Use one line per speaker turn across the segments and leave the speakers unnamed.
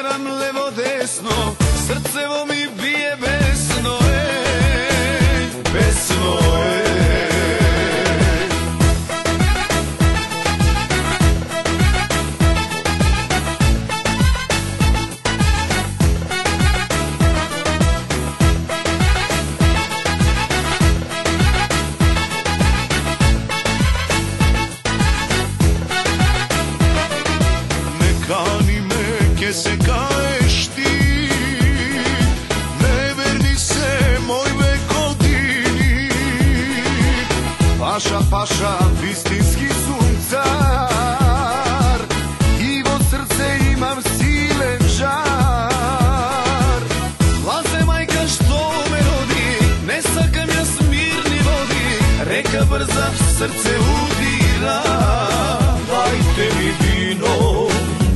šaram levo desno, srcevo mi bije besno, besno,
Kani me ke se kaješ ti, neverni se moj vekodini. Paša, paša, istinski suncar, divo srce imam silen žar.
Laze majka što me rodi, ne sakam ja smirni vodi, reka brza srce udira.
Dajte mi vino,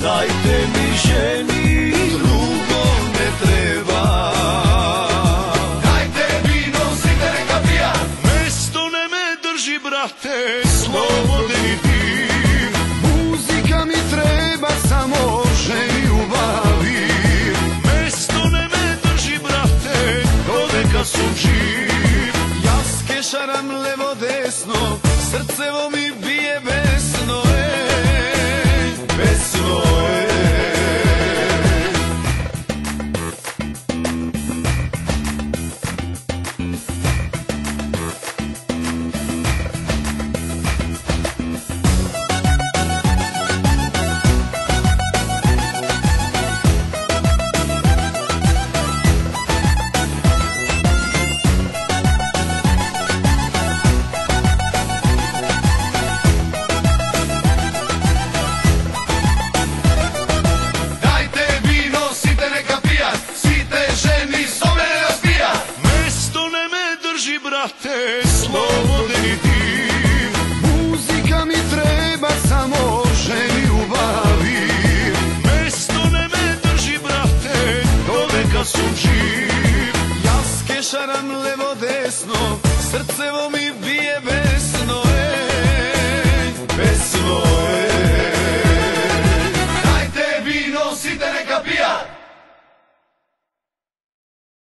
dajte mi ženi, drugo ne treba.
Dajte vino, site neka pija, mesto ne me drži, brate, slobodni dim.
Muzika mi treba, samo ženi ljubavi.
Mesto ne me drži, brate, do veka sam živ.
Jaske šaram levo desno, srcevo mi bije besno, besno,
brate, slobodni dim.
muzika mi treba, samo ženi ljubavi.
Mesto ne me drži, brate, do veka sam živ.
Jaske šaram levo desno, srcevo mi bije besno, besno,